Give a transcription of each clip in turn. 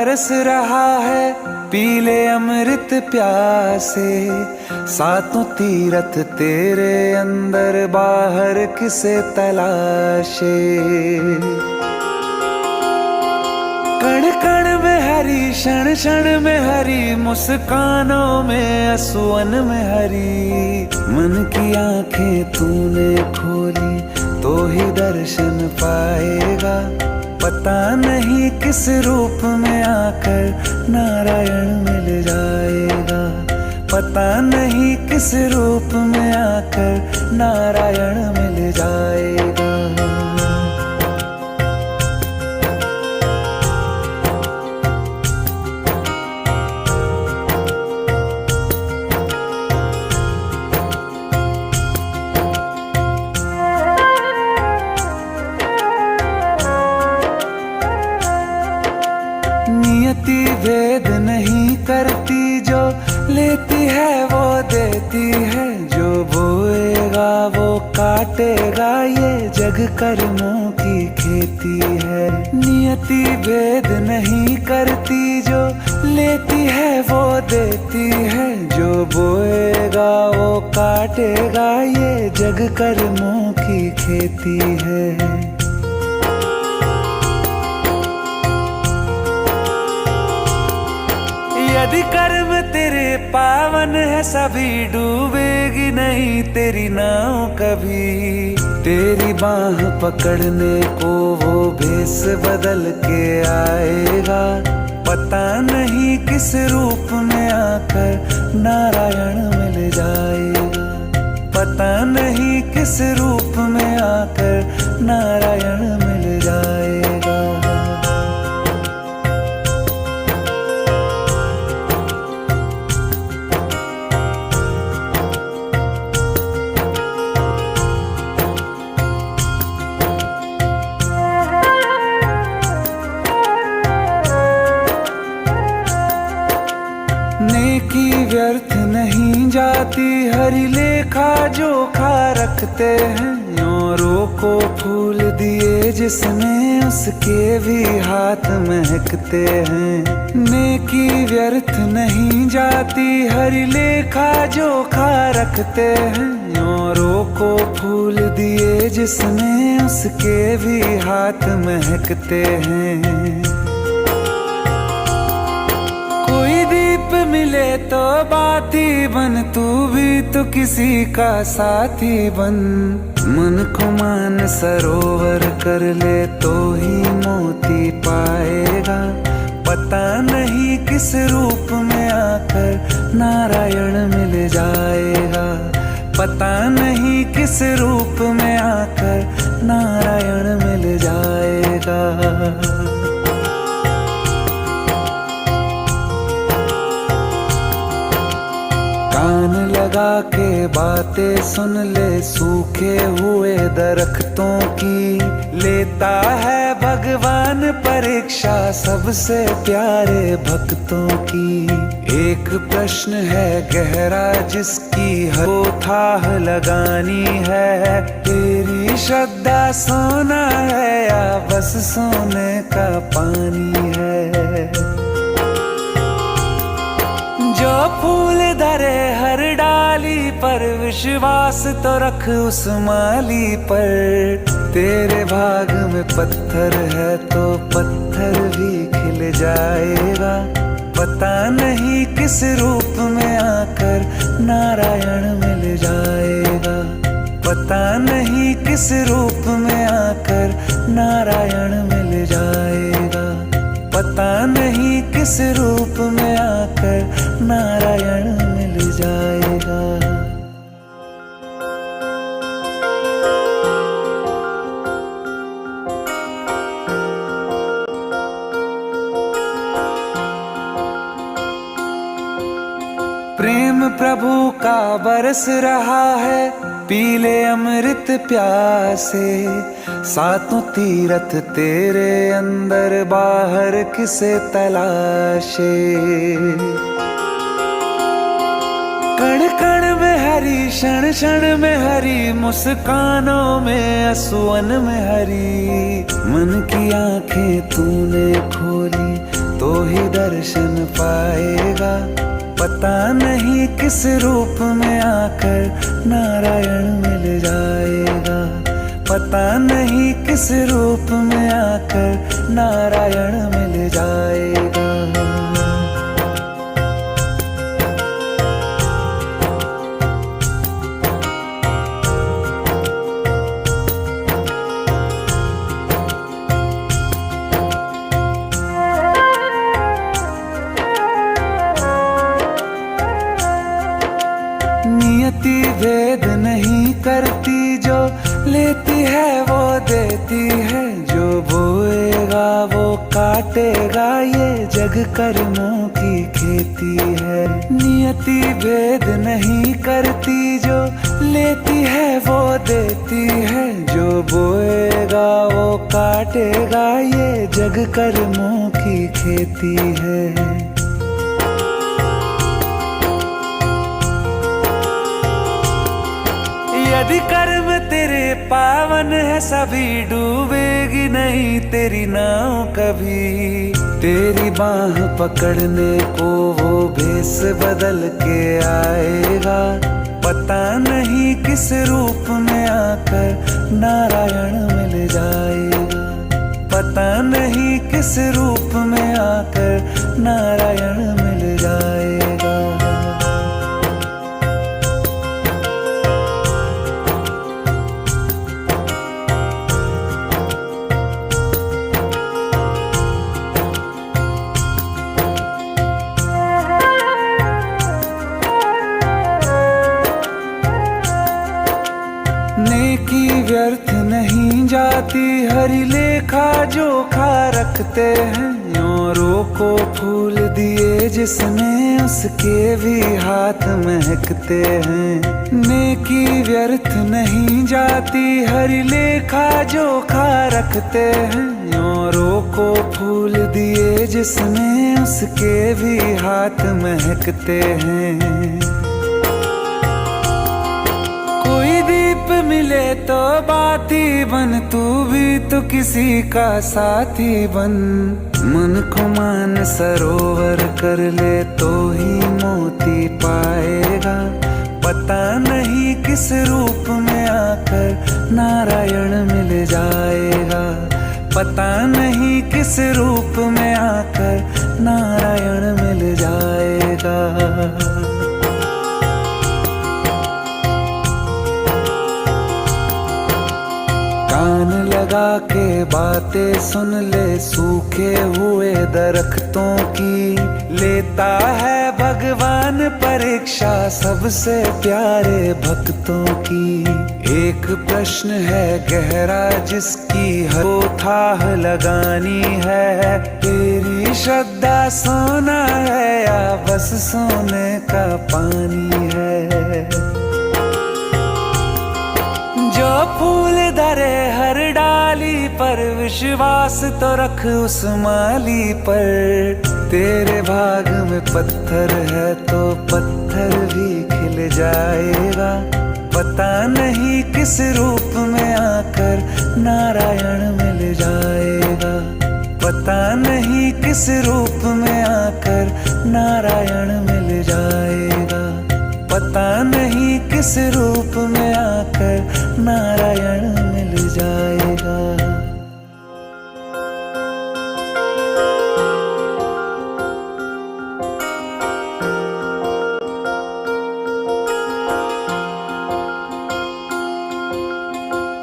बरस रहा है, पी ले अमृत प्यासे। सातों तीरथ तेरे अंदर, बाहर किसे तलाशे। कण कण में हरी, क्षण क्षण में हरी, मुस्कानों में असुवन में हरी। मन की आंखें तूने खोली तो ही दर्शन पाएगा। पता नहीं किस रूप में आकर नारायण मिल जाएगा। पता नहीं किस रूप में आकर नारायण मिल जाएगा। नियति भेद नहीं करती, जो लेती है वो देती है। जो बोएगा वो काटेगा, ये जग कर्मों की खेती है। नियति भेद नहीं करती, जो लेती है वो देती है। जो बोएगा वो काटेगा, ये जग कर्मों की खेती है। यदि कर्म तेरे पावन है, सभी डूबेगी नहीं तेरी नाव कभी। तेरी बाह पकड़ने को वो भेष बदल के आएगा। पता नहीं किस रूप में आकर नारायण मिल जाएगा। पता नहीं किस रूप में आकर नारायण मिल जाएगा। नेकी व्यर्थ नहीं जाती, हरि लेखा जोखा रखते हैं। औरों को फूल दिए जिसने, उसके भी हाथ महकते हैं। नेकी व्यर्थ नहीं जाती, हरि लेखा जोखा रखते हैं। औरों को फूल दिए जिसने, उसके भी हाथ महकते हैं। कोई दीप मिले तो बाती बन, तू भी तो किसी का साथी बन। मन को मान सरोवर कर ले तो ही मोती पाएगा। पता नहीं किस रूप में आकर नारायण मिल जाएगा। पता नहीं किस रूप में आकर नारायण मिल जाएगा। कान लगा के बातें सुन ले, सूखे हुए दरख्तों की। लेता है भगवान परीक्षा सबसे प्यारे भक्तों की। एक प्रश्न है गहरा जिसकी हर थाह लगानी है। तेरी श्रद्धा सोना है या बस सोने का पानी है। जो फूल धरे हर डाली पर, विश्वास तो रख उस माली पर। तेरे भाग में पत्थर है तो पत्थर भी खिल जाएगा। पता नहीं किस रूप में आकर नारायण मिल जाएगा। पता नहीं किस रूप में आकर नारायण मिल जाएगा। पता नहीं किस रूप में आकर नारायण मिल जाएगा। प्रेम प्रभु का बरस रहा है, पी ले अमृत प्यासे। सातों तीरथ तेरे अंदर, बाहर किसे तलाशे। कण कण में हरी, क्षण क्षण में हरी, मुस्कानों में असुवन में हरी। मन की आंखें तूने खोली तो ही दर्शन पाएगा। पता नहीं किस रूप में आकर नारायण मिल जाएगा। पता नहीं किस रूप में आकर नारायण मिल जाएगा। नियति भेद नहीं करती, जो लेती है वो देती है। जो बोएगा वो काटेगा, ये जग कर्मों की खेती है। नियति भेद नहीं करती, जो लेती है वो देती है। जो बोएगा वो काटेगा, ये जग कर्मों की खेती है। यदि कर्म तेरे पावन है, सभी डूबेगी नहीं तेरी नाव कभी। तेरी बाह पकड़ने को वो भेष बदल के आएगा। पता नहीं किस रूप में आकर नारायण मिल जाएगा। पता नहीं किस रूप में आकर नारायण मिल जाएगा। नेकी व्यर्थ नहीं जाती, हरि लेखा जोखा रखते हैं। औरों को फूल दिए जिसने, उसके भी हाथ महकते हैं। नेकी व्यर्थ नहीं जाती, हरि लेखा जोखा रखते हैं। औरों को फूल दिए जिसने, उसके भी हाथ महकते हैं। कोई दीप मिले तो बाती बन, तू भी तो किसी का साथी बन। मन को मान सरोवर कर ले तो ही मोती पाएगा। पता नहीं किस रूप में आकर नारायण मिल जाएगा। पता नहीं किस रूप में आकर नारायण मिल जाएगा। कान लगा के बातें सुन ले, सूखे हुए दरख्तों की। लेता है भगवान परीक्षा सबसे प्यारे भक्तों की। एक प्रश्न है गहरा जिसकी हर थाह लगानी है। तेरी श्रद्धा सोना है या बस सोने का पानी है। जो फूल धरे हर डाली पर, विश्वास तो रख उस माली पर। तेरे भाग में पत्थर है तो पत्थर भी खिल जाएगा। पता नहीं किस रूप में आकर नारायण मिल जाएगा। पता नहीं किस रूप में आकर नारायण मिल जाएगा। पता नहीं किस रूप में आकर नारायण मिल जाएगा।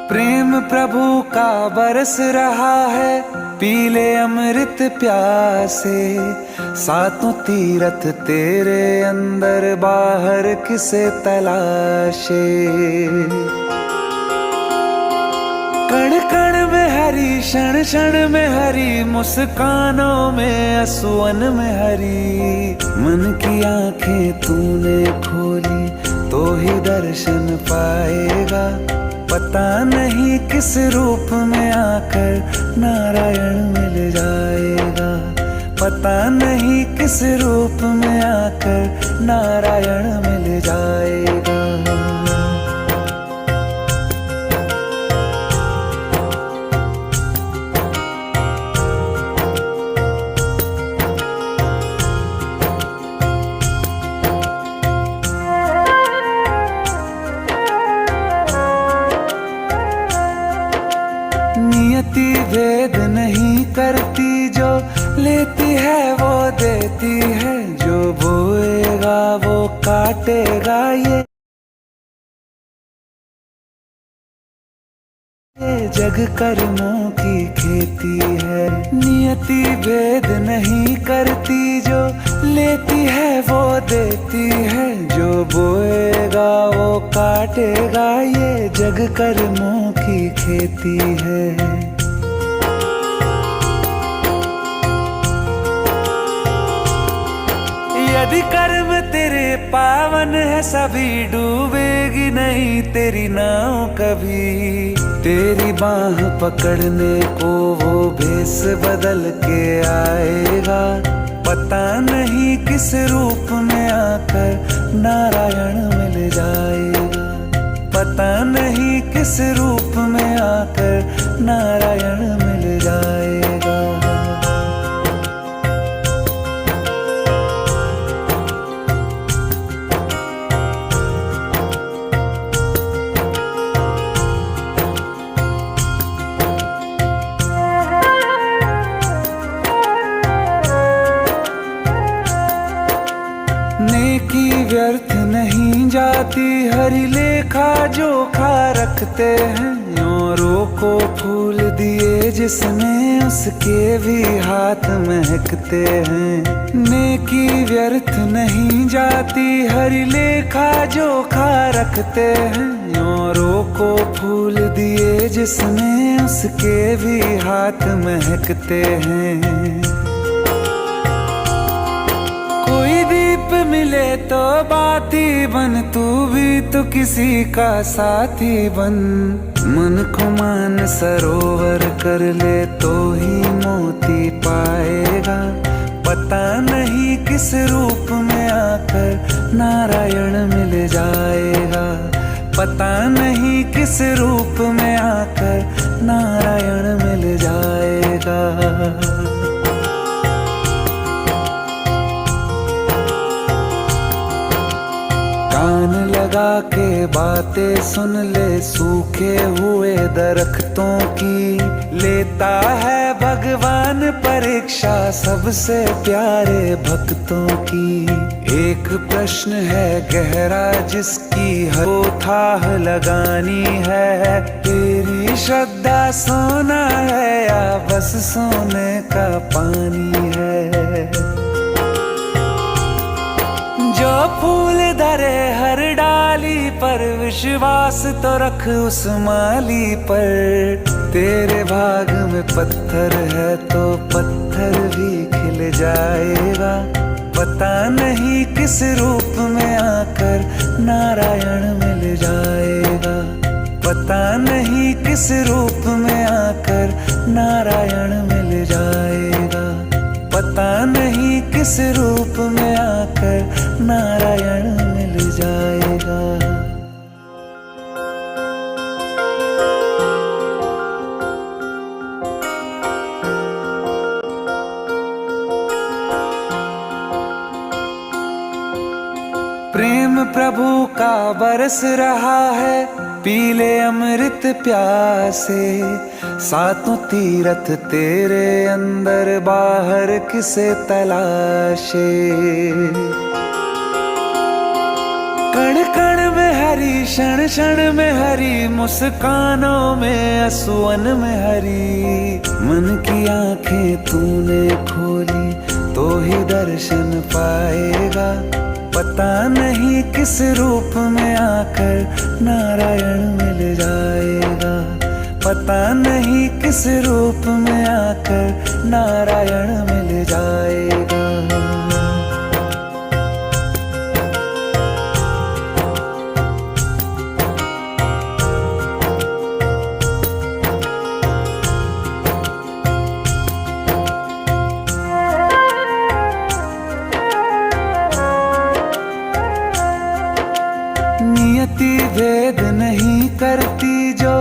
प्रेम प्रभु का बरस रहा है, पीले अमृत प्यासे। सातों तीरथ तेरे अंदर, बाहर किसे तलाशे। कण कण में हरी, क्षण क्षण में हरी, मुस्कानों में असुवन में हरी। मन की आंखें तूने खोली तो ही दर्शन पाएगा। पता नहीं किस रूप में आकर नारायण मिल जाएगा। पता नहीं किस रूप में आकर नारायण मिल जाएगा। देती है, जो बोएगा वो काटेगा। ये जग कर्मों की खेती है, नियति भेद नहीं करती, जो लेती है वो देती है, जो बोएगा वो काटेगा। ये जग कर्मों की खेती है। यदि कर्म तेरे पावन है, सभी डूबेगी नहीं तेरी नाव कभी। तेरी बाह पकड़ने को वो भेष बदल के आएगा, पता नहीं किस रूप में आकर नारायण मिल जाएगा। पता नहीं किस रूप में आकर नारायण मिल जाएगा। नेकी व्यर्थ नहीं जाती, हरि लेखा जोखा रखते हैं। औरों को फूल दिए जिसने, उसके भी हाथ महकते हैं। नेकी व्यर्थ नहीं जाती, हरि लेखा जोखा रखते हैं। औरों को फूल दिए जिसने, उसके भी हाथ महकते हैं। कोई दीप मिले तो बाती बन, तू भी तो किसी का साथी बन। मन को मान सरोवर कर ले तो ही मोती पाएगा। पता नहीं किस रूप में आकर नारायण मिल जाएगा। पता नहीं किस रूप में आकर नारायण मिल जाएगा। कान लगा के बातें सुन ले, सूखे हुए दरख्तों की। लेता है भगवान परीक्षा सबसे प्यारे भक्तों की। एक प्रश्न है गहरा जिसकी हो थाह लगानी है। तेरी श्रद्धा सोना है या बस सोने का पानी है। जो फूल धरे हर डाली पर, विश्वास तो रख उस माली पर। तेरे भाग में पत्थर है तो पत्थर भी खिल जाएगा। पता नहीं किस रूप में आकर नारायण मिल जाएगा। पता नहीं किस रूप में आकर नारायण मिल जाएगा। पता नहीं किस रूप में आकर नारायण मिल जाएगा। प्रेम प्रभु का बरस रहा है, पीले अमृत प्यासे। सातों तीरथ तेरे अंदर, बाहर किसे तलाशे। कण कण में हरी, क्षण क्षण में हरी, मुस्कानों में असुवन में हरी। मन की आंखें तूने खोली तो ही दर्शन पाएगा। पता नहीं किस रूप में आकर नारायण मिल जाएगा। पता नहीं किस रूप में आकर नारायण मिल जाएगा। नियति भेद नहीं करती, जो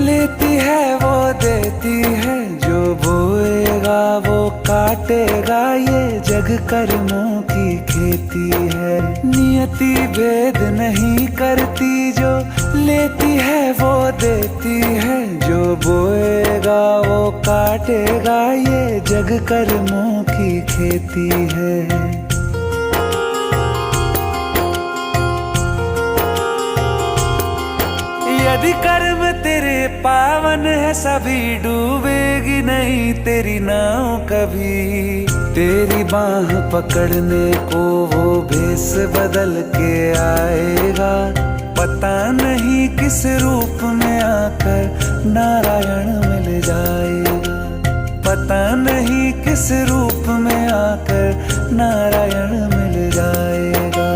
लेती है वो देती है, जो बोएगा वो काटे। काटेगा ये जग कर्मों की खेती है। नियति भेद नहीं करती, जो लेती है वो देती है। जो बोएगा वो काटेगा, ये जग कर्मों की खेती है। यदि कर्म तेरे पावन है, सभी डूबेगी नहीं तेरी नाव कभी। तेरी बाह पकड़ने को वो भेष बदल के आएगा। पता नहीं किस रूप में आकर नारायण मिल जाएगा। पता नहीं किस रूप में आकर नारायण मिल जाएगा।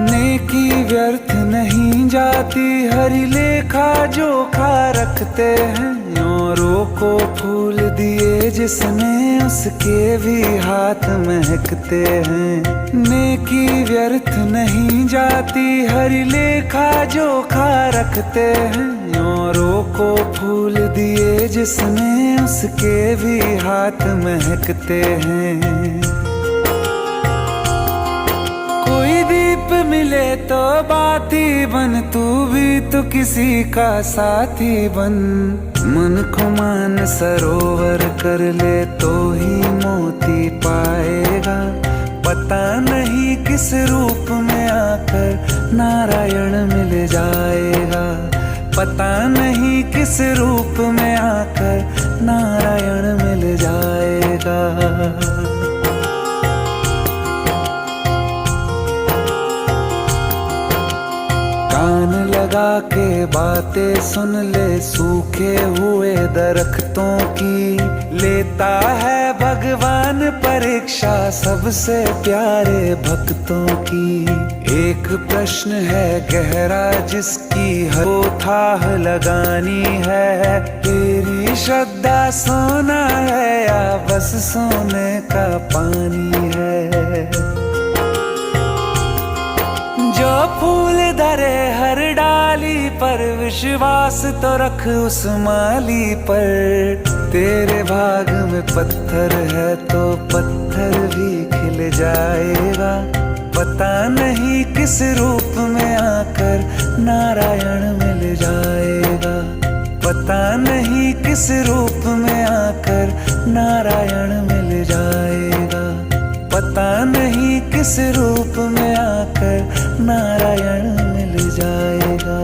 नेकी व्यर्थ नहीं जाती, हरि लेखा जोखा रखते हैं। औरों को फूल दिए जिसने, उसके भी हाथ महकते हैं। नेकी व्यर्थ नहीं जाती, हरि लेखा जोखा रखते हैं। औरों को फूल दिए जिसने, उसके भी हाथ महकते हैं। कोई दीप मिले तो बाती बन, तू भी तो किसी का साथी बन। मन को मान सरोवर कर ले तो ही मोती पाएगा। पता नहीं किस रूप में आकर नारायण मिल जाएगा। पता नहीं किस रूप में आकर नारायण मिल जाएगा। कान लगा के बातें सुन ले सूखे हुए दरख्तों की। लेता है भगवान परीक्षा सबसे प्यारे भक्तों की। एक प्रश्न है गहरा जिसकी हर थाह लगानी है। तेरी श्रद्धा सोना है या बस सोने का पानी है। जो फूल धरे हर डाली पर, विश्वास तो रख उस माली पर। तेरे भाग में पत्थर है तो पत्थर भी खिल जाएगा। पता नहीं किस रूप में आकर नारायण मिल जाएगा। पता नहीं किस रूप में आकर नारायण मिल जाएगा। पता नहीं किस रूप में आकर नारायण मिल जाएगा।